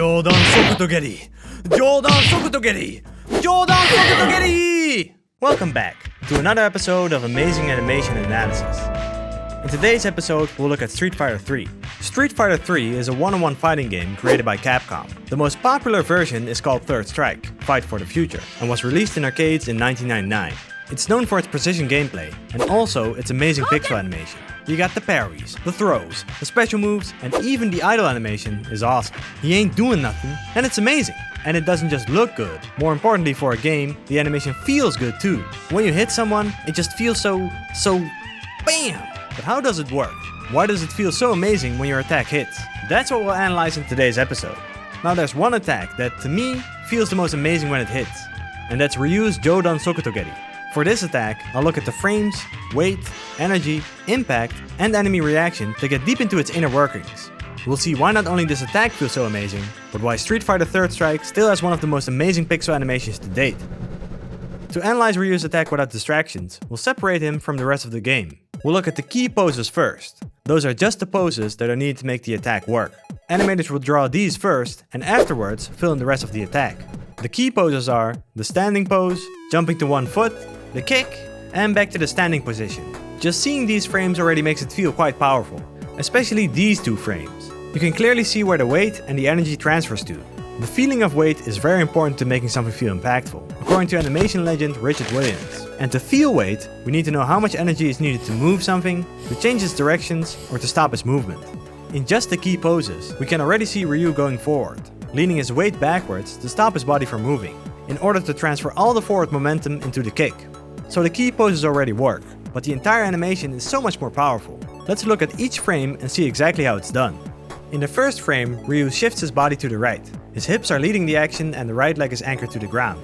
Joudan Sokutogeri! Joudan Sokutogeri! Joudan Sokutogeri! Welcome back to another episode of Amazing Animation Analysis. In today's episode, we'll look at Street Fighter 3. Street Fighter 3 is a one-on-one fighting game created by Capcom. The most popular version is called Third Strike, Fight for the Future, and was released in arcades in 1999. It's known for its precision gameplay, and also its amazing pixel animation. You got the parries, the throws, the special moves, and even the idle animation is awesome. He ain't doing nothing, and it's amazing. And it doesn't just look good. More importantly for a game, the animation feels good too. When you hit someone, it just feels so BAM! But how does it work? Why does it feel so amazing when your attack hits? That's what we'll analyze in today's episode. Now there's one attack that to me feels the most amazing when it hits, and that's Ryu's Joudan Sokutogeri. For this attack, I'll look at the frames, weight, energy, impact, and enemy reaction to get deep into its inner workings. We'll see why not only this attack feels so amazing, but why Street Fighter Third Strike still has one of the most amazing pixel animations to date. To analyze Ryu's attack without distractions, we'll separate him from the rest of the game. We'll look at the key poses first. Those are just the poses that are needed to make the attack work. Animators will draw these first, and afterwards fill in the rest of the attack. The key poses are the standing pose, jumping to one foot, the kick, and back to the standing position. Just seeing these frames already makes it feel quite powerful, especially these two frames. You can clearly see where the weight and the energy transfers to. The feeling of weight is very important to making something feel impactful, according to animation legend Richard Williams. And to feel weight, we need to know how much energy is needed to move something, to change its directions, or to stop its movement. In just the key poses, we can already see Ryu going forward, leaning his weight backwards to stop his body from moving, in order to transfer all the forward momentum into the kick. So the key poses already work, but the entire animation is so much more powerful. Let's look at each frame and see exactly how it's done. In the first frame, Ryu shifts his body to the right. His hips are leading the action and the right leg is anchored to the ground.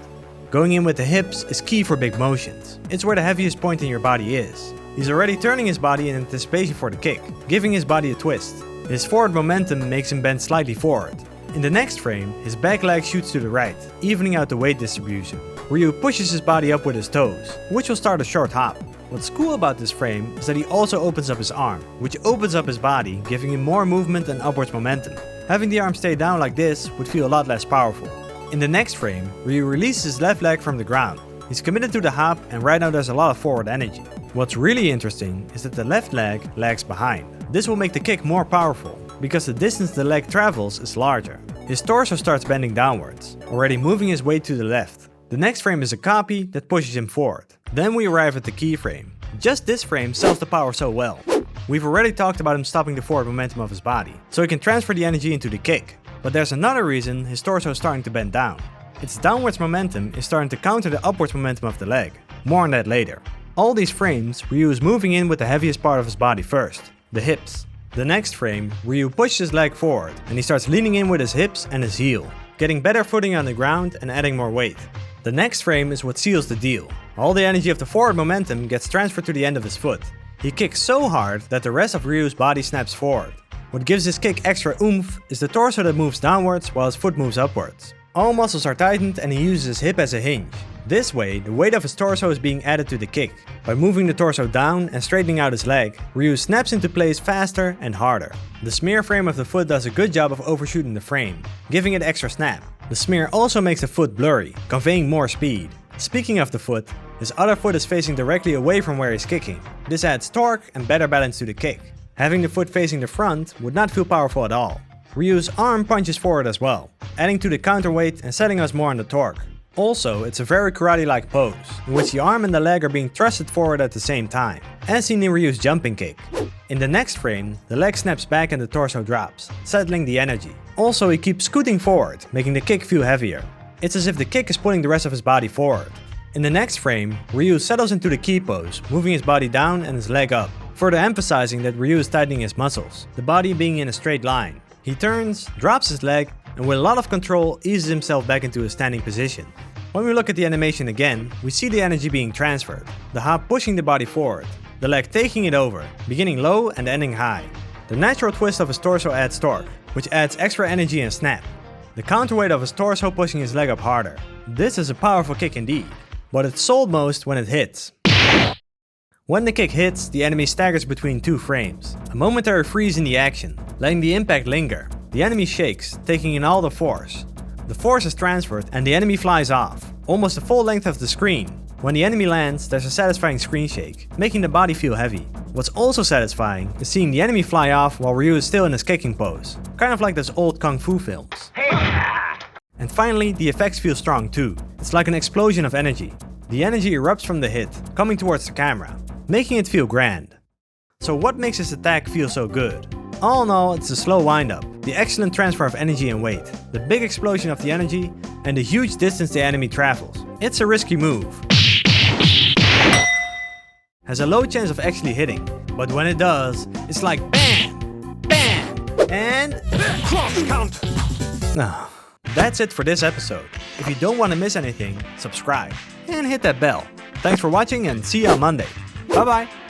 Going in with the hips is key for big motions. It's where the heaviest point in your body is. He's already turning his body in anticipation for the kick, giving his body a twist. His forward momentum makes him bend slightly forward. In the next frame, his back leg shoots to the right, evening out the weight distribution. Ryu pushes his body up with his toes, which will start a short hop. What's cool about this frame is that he also opens up his arm, which opens up his body, giving him more movement and upwards momentum. Having the arm stay down like this would feel a lot less powerful. In the next frame, Ryu releases his left leg from the ground. He's committed to the hop, and right now there's a lot of forward energy. What's really interesting is that the left leg lags behind. This will make the kick more powerful, because the distance the leg travels is larger. His torso starts bending downwards, already moving his weight to the left. The next frame is a copy that pushes him forward. Then we arrive at the key frame. Just this frame sells the power so well. We've already talked about him stopping the forward momentum of his body, so he can transfer the energy into the kick. But there's another reason his torso is starting to bend down. Its downwards momentum is starting to counter the upwards momentum of the leg. More on that later. All these frames, Ryu is moving in with the heaviest part of his body first, the hips. The next frame, Ryu pushes his leg forward, and he starts leaning in with his hips and his heel, getting better footing on the ground and adding more weight. The next frame is what seals the deal. All the energy of the forward momentum gets transferred to the end of his foot. He kicks so hard that the rest of Ryu's body snaps forward. What gives his kick extra oomph is the torso that moves downwards while his foot moves upwards. All muscles are tightened and he uses his hip as a hinge. This way, the weight of his torso is being added to the kick. By moving the torso down and straightening out his leg, Ryu snaps into place faster and harder. The smear frame of the foot does a good job of overshooting the frame, giving it extra snap. The smear also makes the foot blurry, conveying more speed. Speaking of the foot, his other foot is facing directly away from where he's kicking. This adds torque and better balance to the kick. Having the foot facing the front would not feel powerful at all. Ryu's arm punches forward as well, adding to the counterweight and setting us more on the torque. Also, it's a very karate-like pose, in which the arm and the leg are being thrusted forward at the same time, as seen in Ryu's jumping kick. In the next frame, the leg snaps back and the torso drops, settling the energy. Also, he keeps scooting forward, making the kick feel heavier. It's as if the kick is pulling the rest of his body forward. In the next frame, Ryu settles into the key pose, moving his body down and his leg up, further emphasizing that Ryu is tightening his muscles, the body being in a straight line. He turns, drops his leg, and with a lot of control eases himself back into a standing position. When we look at the animation again, we see the energy being transferred, the hop pushing the body forward, the leg taking it over, beginning low and ending high. The natural twist of his torso adds torque, which adds extra energy and snap. The counterweight of his torso pushing his leg up harder. This is a powerful kick indeed, but it's sold most when it hits. When the kick hits, the enemy staggers between two frames, a momentary freeze in the action, letting the impact linger. the enemy shakes, taking in all the force. The force is transferred and the enemy flies off, almost the full length of the screen. When the enemy lands, there's a satisfying screen shake, making the body feel heavy. What's also satisfying is seeing the enemy fly off while Ryu is still in his kicking pose, kind of like those old kung fu films. And finally, the effects feel strong too. It's like an explosion of energy. The energy erupts from the hit, coming towards the camera, making it feel grand. So what makes this attack feel so good? All in all, it's the slow windup, the excellent transfer of energy and weight, the big explosion of the energy, and the huge distance the enemy travels. It's a risky move. Has a low chance of actually hitting, but when it does, it's like BAM! BAM! And cross count! That's it for this episode. If you don't want to miss anything, subscribe and hit that bell. Thanks for watching and see you on Monday. Bye bye!